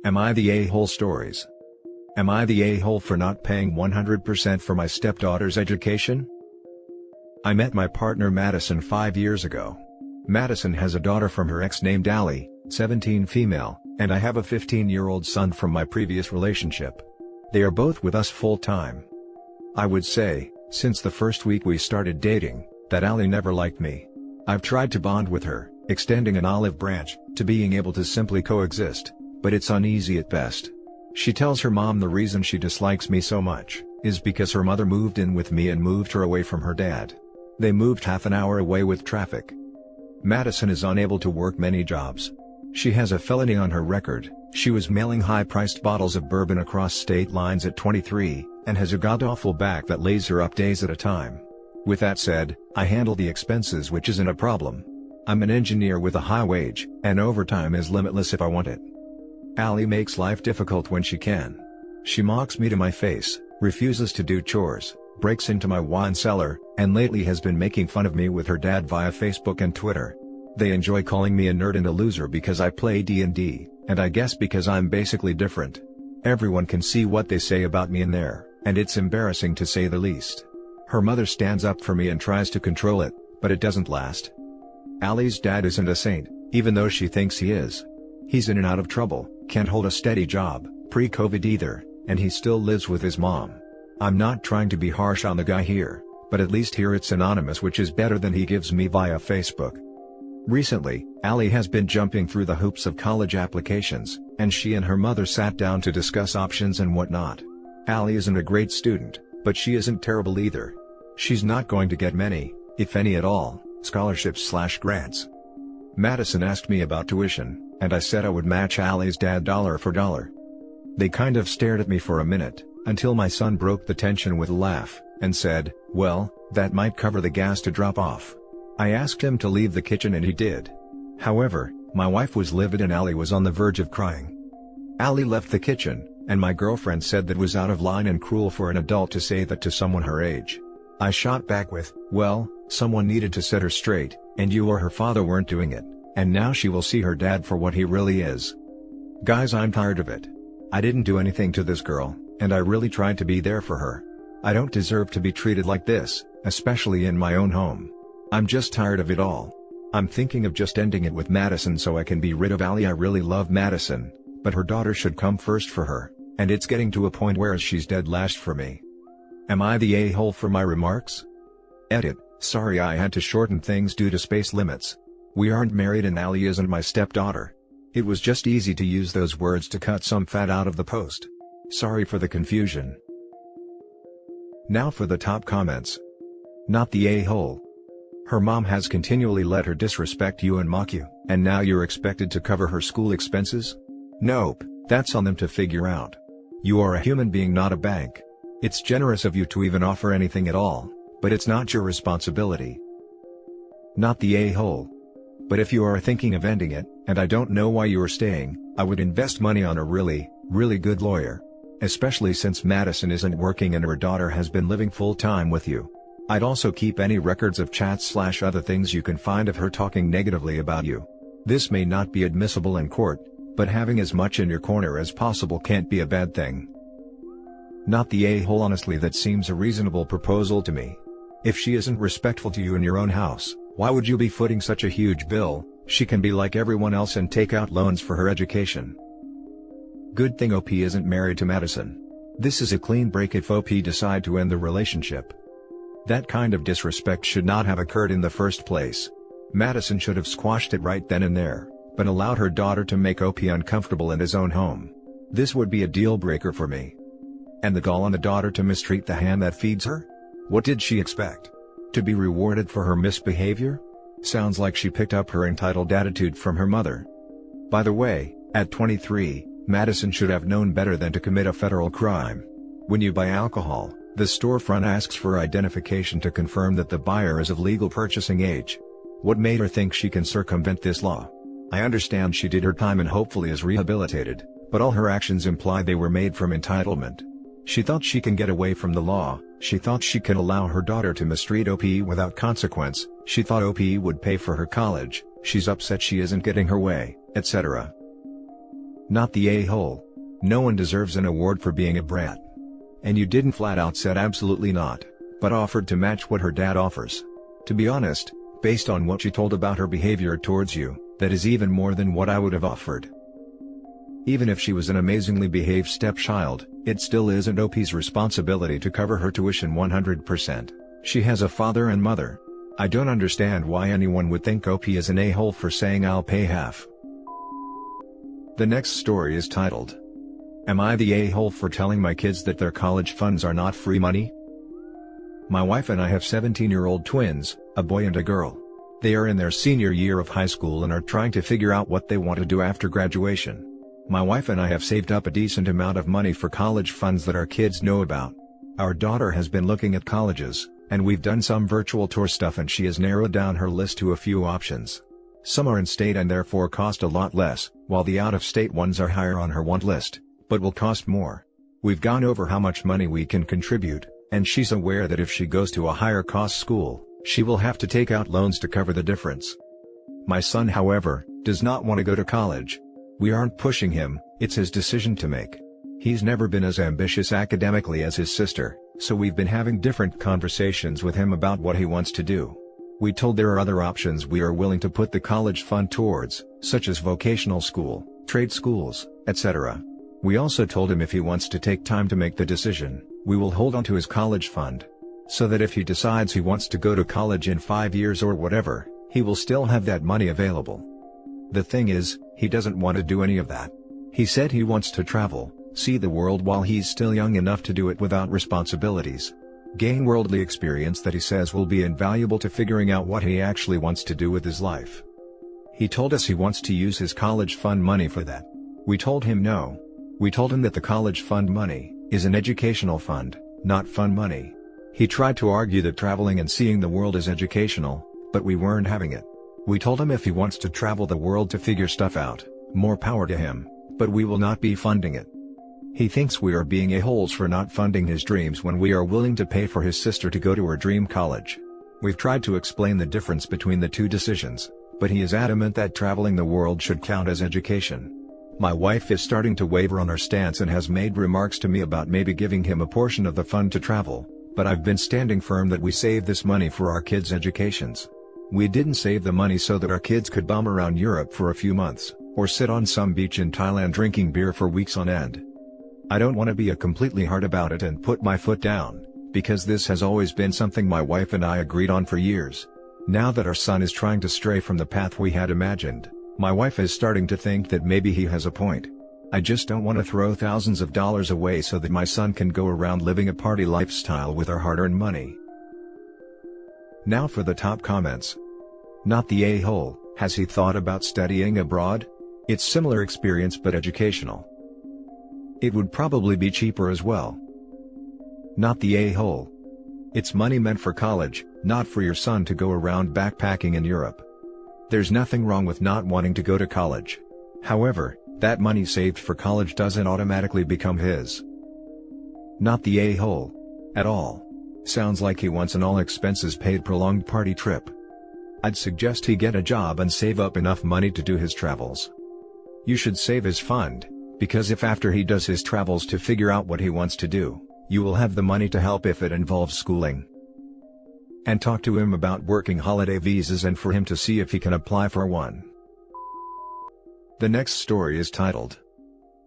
Am I the a-hole stories? Am I the a-hole for not paying 100% for my stepdaughter's education? I met my partner Madison 5 years ago. Madison has a daughter from her ex named Allie, 17 female, and I have a 15-year-old son from my previous relationship. They are both with us full-time. I would say, since the first week we started dating, that Allie never liked me. I've tried to bond with her, extending an olive branch, to being able to simply coexist, but it's uneasy at best. She tells her mom the reason she dislikes me so much, is because her mother moved in with me and moved her away from her dad. They moved half an hour away with traffic. Madison is unable to work many jobs. She has a felony on her record. She was mailing high-priced bottles of bourbon across state lines at 23, and has a god-awful back that lays her up days at a time. With that said, I handle the expenses, which isn't a problem. I'm an engineer with a high wage, and overtime is limitless if I want it. Allie makes life difficult when she can. She mocks me to my face, refuses to do chores, breaks into my wine cellar, and lately has been making fun of me with her dad via Facebook and Twitter. They enjoy calling me a nerd and a loser because I play D&D, and I guess because I'm basically different. Everyone can see what they say about me in there, and it's embarrassing to say the least. Her mother stands up for me and tries to control it, but it doesn't last. Allie's dad isn't a saint, even though she thinks he is. He's in and out of trouble, can't hold a steady job, pre-COVID either, and he still lives with his mom. I'm not trying to be harsh on the guy here, but at least here it's anonymous, which is better than he gives me via Facebook. Recently, Allie has been jumping through the hoops of college applications, and she and her mother sat down to discuss options and whatnot. Allie isn't a great student, but she isn't terrible either. She's not going to get many, if any at all, scholarships/grants. Madison asked me about tuition, and I said I would match Allie's dad dollar for dollar. They kind of stared at me for a minute, until my son broke the tension with a laugh, and said, "Well, that might cover the gas to drop off." I asked him to leave the kitchen and he did. However, my wife was livid and Allie was on the verge of crying. Allie left the kitchen, and my girlfriend said that was out of line and cruel for an adult to say that to someone her age. I shot back with, "Well, someone needed to set her straight, and you or her father weren't doing it, and now she will see her dad for what he really is." Guys, I'm tired of it. I didn't do anything to this girl, and I really tried to be there for her. I don't deserve to be treated like this, especially in my own home. I'm just tired of it all. I'm thinking of just ending it with Madison so I can be rid of Allie. I really love Madison, but her daughter should come first for her, and it's getting to a point where she's dead last for me. Am I the a-hole for my remarks? Edit, sorry I had to shorten things due to space limits. We aren't married and Allie isn't my stepdaughter. It was just easy to use those words to cut some fat out of the post. Sorry for the confusion. Now for the top comments. Not the a-hole. Her mom has continually let her disrespect you and mock you, and now you're expected to cover her school expenses? Nope, that's on them to figure out. You are a human being, not a bank. It's generous of you to even offer anything at all, but it's not your responsibility. Not the a-hole. But if you are thinking of ending it, and I don't know why you are staying, I would invest money on a really good lawyer. Especially since Madison isn't working and her daughter has been living full-time with you. I'd also keep any records of chats/other things you can find of her talking negatively about you. This may not be admissible in court, but having as much in your corner as possible can't be a bad thing. Not the a-hole. Honestly, that seems a reasonable proposal to me. If she isn't respectful to you in your own house, why would you be footing such a huge bill? She can be like everyone else and take out loans for her education. Good thing OP isn't married to Madison. This is a clean break if OP decide to end the relationship. That kind of disrespect should not have occurred in the first place. Madison should have squashed it right then and there, but allowed her daughter to make OP uncomfortable in his own home. This would be a deal breaker for me. And the doll on the daughter to mistreat the hand that feeds her? What did she expect? To be rewarded for her misbehavior? Sounds like she picked up her entitled attitude from her mother. By the way, at 23, Madison should have known better than to commit a federal crime. When you buy alcohol, the storefront asks for identification to confirm that the buyer is of legal purchasing age. What made her think she can circumvent this law? I understand she did her time and hopefully is rehabilitated, but all her actions imply they were made from entitlement. She thought she can get away from the law, she thought she can allow her daughter to mistreat OP without consequence, she thought OP would pay for her college, she's upset she isn't getting her way, etc. Not the a-hole. No one deserves an award for being a brat. And you didn't flat out said absolutely not, but offered to match what her dad offers. To be honest, based on what she told about her behavior towards you, that is even more than what I would have offered. Even if she was an amazingly behaved stepchild, it still isn't OP's responsibility to cover her tuition 100%. She has a father and mother. I don't understand why anyone would think OP is an a-hole for saying I'll pay half. The next story is titled, Am I the a-hole for telling my kids that their college funds are not free money? My wife and I have 17-year-old twins, a boy and a girl. They are in their senior year of high school and are trying to figure out what they want to do after graduation. My wife and I have saved up a decent amount of money for college funds that our kids know about. Our daughter has been looking at colleges, and we've done some virtual tour stuff, and she has narrowed down her list to a few options. Some are in-state and therefore cost a lot less, while the out-of-state ones are higher on her want list, but will cost more. We've gone over how much money we can contribute, and she's aware that if she goes to a higher cost school, she will have to take out loans to cover the difference. My son, however, does not want to go to college. We aren't pushing him, it's his decision to make. He's never been as ambitious academically as his sister, so we've been having different conversations with him about what he wants to do. We told there are other options we are willing to put the college fund towards, such as vocational school, trade schools, etc. We also told him if he wants to take time to make the decision, we will hold on to his college fund. So that if he decides he wants to go to college in 5 years or whatever, he will still have that money available. The thing is, he doesn't want to do any of that. He said he wants to travel, see the world while he's still young enough to do it without responsibilities. Gain worldly experience that he says will be invaluable to figuring out what he actually wants to do with his life. He told us he wants to use his college fund money for that. We told him no. We told him that the college fund money is an educational fund, not fun money. He tried to argue that traveling and seeing the world is educational, but we weren't having it. We told him if he wants to travel the world to figure stuff out, more power to him, but we will not be funding it. He thinks we are being a-holes for not funding his dreams when we are willing to pay for his sister to go to her dream college. We've tried to explain the difference between the two decisions, but he is adamant that traveling the world should count as education. My wife is starting to waver on her stance and has made remarks to me about maybe giving him a portion of the fund to travel, but I've been standing firm that we save this money for our kids' educations. We didn't save the money so that our kids could bum around Europe for a few months, or sit on some beach in Thailand drinking beer for weeks on end. I don't want to be a completely hard about it and put my foot down, because this has always been something my wife and I agreed on for years. Now that our son is trying to stray from the path we had imagined, my wife is starting to think that maybe he has a point. I just don't want to throw thousands of dollars away so that my son can go around living a party lifestyle with our hard-earned money. Now for the top comments. Not the a-hole, has he thought about studying abroad? It's similar experience but educational. It would probably be cheaper as well. Not the a-hole. It's money meant for college, not for your son to go around backpacking in Europe. There's nothing wrong with not wanting to go to college. However, that money saved for college doesn't automatically become his. Not the a-hole. At all. Sounds like he wants an all-expenses-paid prolonged party trip. I'd suggest he get a job and save up enough money to do his travels. You should save his fund, because if after he does his travels to figure out what he wants to do, you will have the money to help if it involves schooling. And talk to him about working holiday visas and for him to see if he can apply for one. The next story is titled,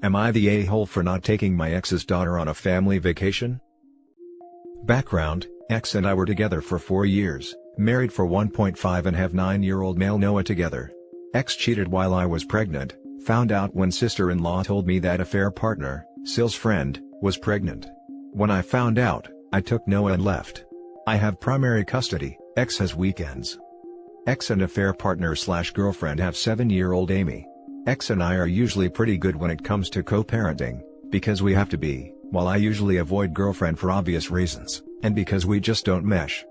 Am I the a-hole for not taking my ex's daughter on a family vacation? Background, ex and I were together for 4 years, married for 1.5 and have 9-year-old male Noah together. Ex cheated while I was pregnant, found out when sister-in-law told me that affair partner, Sil's friend, was pregnant. When I found out, I took Noah and left. I have primary custody, ex has weekends. Ex and affair partner/girlfriend have 7-year-old Amy. Ex and I are usually pretty good when it comes to co-parenting, because we have to be, while I usually avoid girlfriend for obvious reasons, and because we just don't mesh.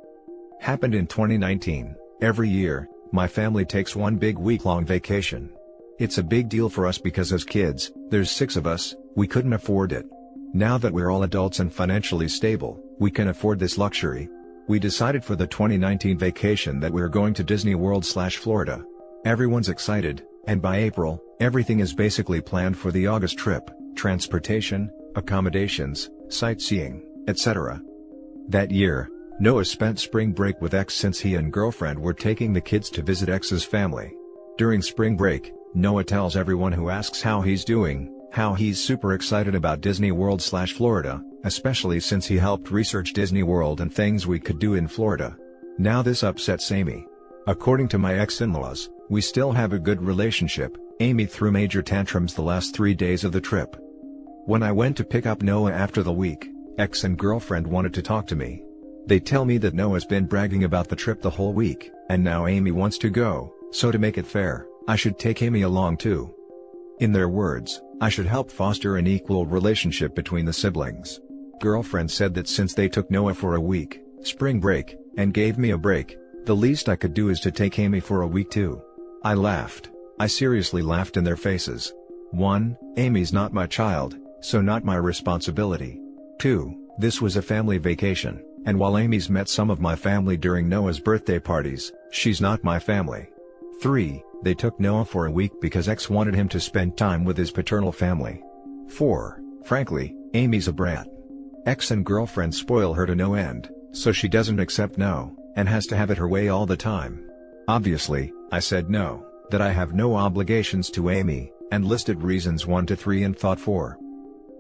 Happened in 2019, every year, my family takes one big week-long vacation. It's a big deal for us because as kids, there's 6 of us, we couldn't afford it. Now that we're all adults and financially stable, we can afford this luxury. We decided for the 2019 vacation that we're going to Disney World/Florida. Everyone's excited, And by April, everything is basically planned for the August trip: transportation, accommodations, sightseeing, etc. That year, Noah spent spring break with X since he and girlfriend were taking the kids to visit X's family. During spring break, Noah tells everyone who asks how he's doing, how he's super excited about Disney World/Florida, especially since he helped research Disney World and things we could do in Florida. Now this upsets Amy. According to my ex-in-laws, we still have a good relationship. Amy threw major tantrums the last 3 days of the trip. When I went to pick up Noah after the week, X and girlfriend wanted to talk to me. They tell me that Noah's been bragging about the trip the whole week, and now Amy wants to go, so to make it fair, I should take Amy along too. In their words, I should help foster an equal relationship between the siblings. Girlfriend said that since they took Noah for a week, spring break, and gave me a break, the least I could do is to take Amy for a week too. I laughed. I seriously laughed in their faces. 1. Amy's not my child, so not my responsibility. 2. This was a family vacation, and while Amy's met some of my family during Noah's birthday parties, she's not my family. 3. They took Noah for a week because X wanted him to spend time with his paternal family. 4. Frankly, Amy's a brat. X and girlfriend spoil her to no end, so she doesn't accept no, and has to have it her way all the time. Obviously, I said no, that I have no obligations to Amy, and listed reasons 1 to 3 and thought 4.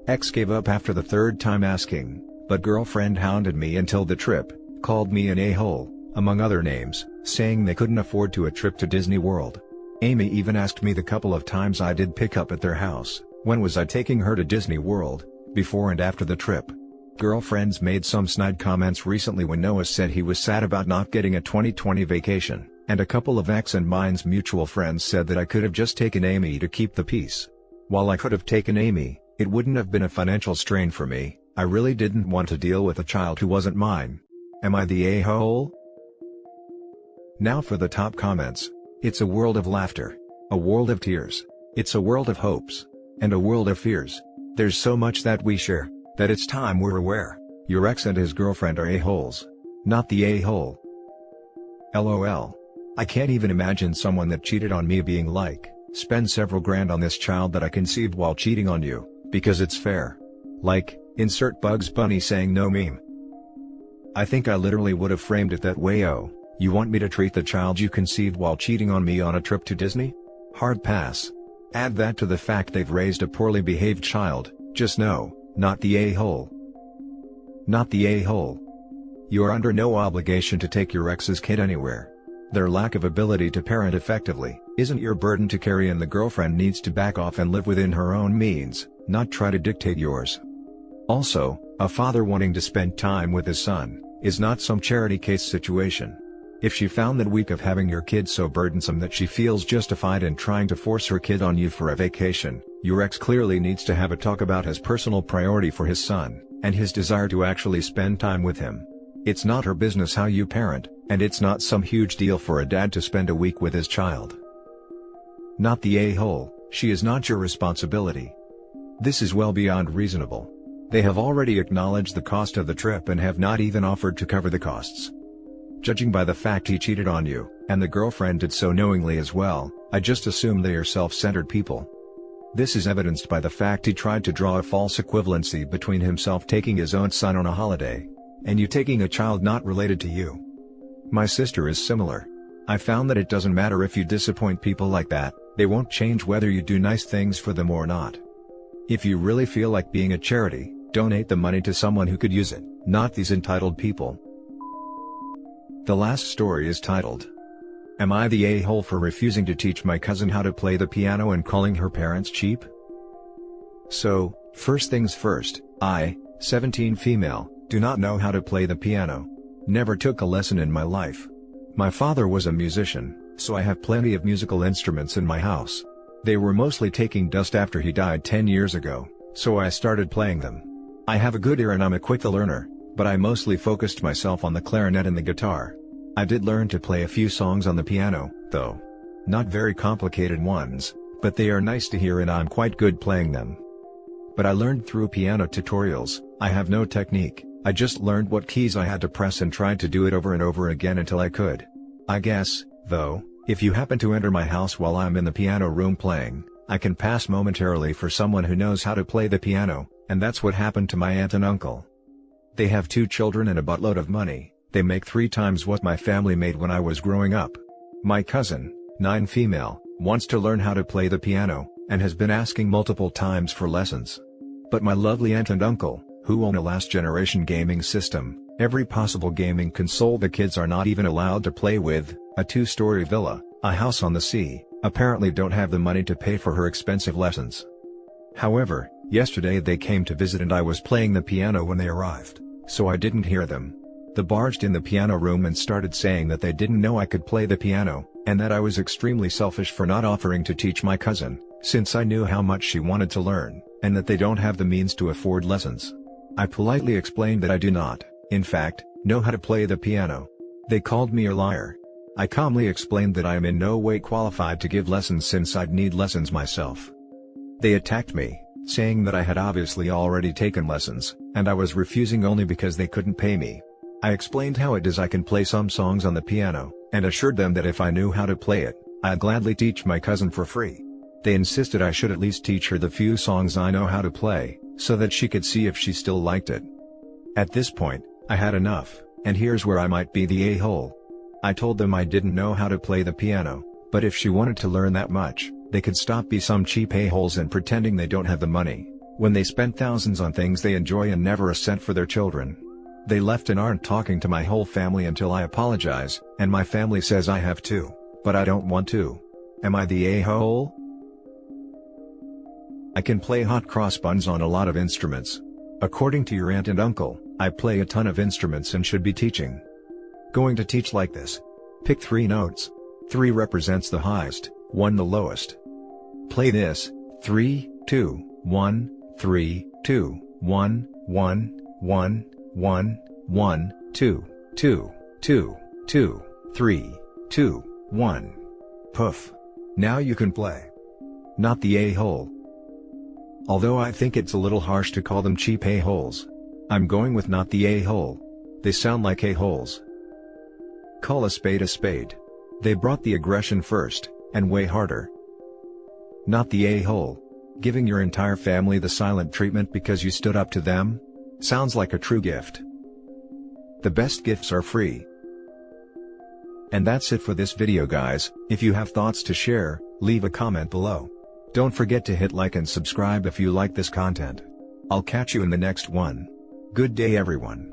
X gave up after the 3rd time asking, but girlfriend hounded me until the trip, called me an a-hole, among other names, saying they couldn't afford to a trip to Disney World. Amy even asked me the couple of times I did pick up at their house, when was I taking her to Disney World, before and after the trip. Girlfriends made some snide comments recently when Noah said he was sad about not getting a 2020 vacation, and a couple of X and mine's mutual friends said that I could have just taken Amy to keep the peace. While I could have taken Amy, it wouldn't have been a financial strain for me. I really didn't want to deal with a child who wasn't mine. Am I the a-hole? Now for the top comments. It's a world of laughter. A world of tears. It's a world of hopes. And a world of fears. There's so much that we share, that it's time we're aware. Your ex and his girlfriend are a-holes. Not the a-hole. LOL. I can't even imagine someone that cheated on me being like, spend several grand on this child that I conceived while cheating on you, because it's fair. Like, insert Bugs Bunny saying no meme. I think I literally would have framed it that way. Oh, you want me to treat the child you conceived while cheating on me on a trip to Disney? Hard pass. Add that to the fact they've raised a poorly behaved child, just no, not the a-hole. Not the a-hole. You're under no obligation to take your ex's kid anywhere. Their lack of ability to parent effectively isn't your burden to carry, and the girlfriend needs to back off and live within her own means, not try to dictate yours. Also, a father wanting to spend time with his son is not some charity case situation. If she found that week of having your kid so burdensome that she feels justified in trying to force her kid on you for a vacation, your ex clearly needs to have a talk about his personal priority for his son, and his desire to actually spend time with him. It's not her business how you parent, and it's not some huge deal for a dad to spend a week with his child. Not the a-hole. She is not your responsibility. This is well beyond reasonable. They have already acknowledged the cost of the trip and have not even offered to cover the costs. Judging by the fact he cheated on you, and the girlfriend did so knowingly as well, I just assume they are self-centered people. This is evidenced by the fact he tried to draw a false equivalency between himself taking his own son on a holiday, and you taking a child not related to you. My sister is similar. I found that it doesn't matter if you disappoint people like that, they won't change whether you do nice things for them or not. If you really feel like being a charity, donate the money to someone who could use it, not these entitled people. The last story is titled, Am I the a-hole for refusing to teach my cousin how to play the piano and calling her parents cheap? So, first things first, I, 17 female, do not know how to play the piano. Never took a lesson in my life. My father was a musician, so I have plenty of musical instruments in my house. They were mostly taking dust after he died 10 years ago, so I started playing them. I have a good ear and I'm a quick learner, but I mostly focused myself on the clarinet and the guitar. I did learn to play a few songs on the piano, though. Not very complicated ones, but they are nice to hear and I'm quite good playing them. But I learned through piano tutorials. I have no technique, I just learned what keys I had to press and tried to do it over and over again until I could. I guess, though, If you happen to enter my house while I'm in the piano room playing, I can pass momentarily for someone who knows how to play the piano, and that's what happened to my aunt and uncle. They have 2 children and a buttload of money. They make 3 times what my family made when I was growing up. My cousin, 9 female, wants to learn how to play the piano, and has been asking multiple times for lessons. But my lovely aunt and uncle, who own a last-generation gaming system, every possible gaming console the kids are not even allowed to play with, a 2-story villa, a house on the sea, apparently don't have the money to pay for her expensive lessons. However, yesterday they came to visit and I was playing the piano when they arrived, so I didn't hear them. They barged in the piano room and started saying that they didn't know I could play the piano, and that I was extremely selfish for not offering to teach my cousin, since I knew how much she wanted to learn, and that they don't have the means to afford lessons. I politely explained that I do not, in fact, know how to play the piano. They called me a liar. I calmly explained that I am in no way qualified to give lessons since I'd need lessons myself. They attacked me, saying that I had obviously already taken lessons, and I was refusing only because they couldn't pay me. I explained how it is I can play some songs on the piano, and assured them that if I knew how to play it, I'd gladly teach my cousin for free. They insisted I should at least teach her the few songs I know how to play, so that she could see if she still liked it. At this point, I had enough, and here's where I might be the a-hole. I told them I didn't know how to play the piano, but if she wanted to learn that much, they could stop being some cheap a-holes and pretending they don't have the money, when they spent thousands on things they enjoy and never a cent for their children. They left and aren't talking to my whole family until I apologize, and my family says I have to, but I don't want to. Am I the a-hole? I can play hot cross buns on a lot of instruments. According to your aunt and uncle, I play a ton of instruments and should be teaching. Going to teach like this. Pick 3 notes. 3 represents the highest, 1 the lowest. Play this: 3, 2, 1, 3, 2, 1, 1, 1, 1, 1, 2, 2, 2, 2, 3, 2, 1. Poof. Now you can play. Not the a-hole. Although I think it's a little harsh to call them cheap a-holes. I'm going with not the a-hole. They sound like a-holes. Call a spade a spade. They brought the aggression first, and way harder. Not the a-hole. Giving your entire family the silent treatment because you stood up to them? Sounds like a true gift. The best gifts are free. And that's it for this video, guys. If you have thoughts to share, leave a comment below. Don't forget to hit like and subscribe if you like this content. I'll catch you in the next one. Good day, everyone.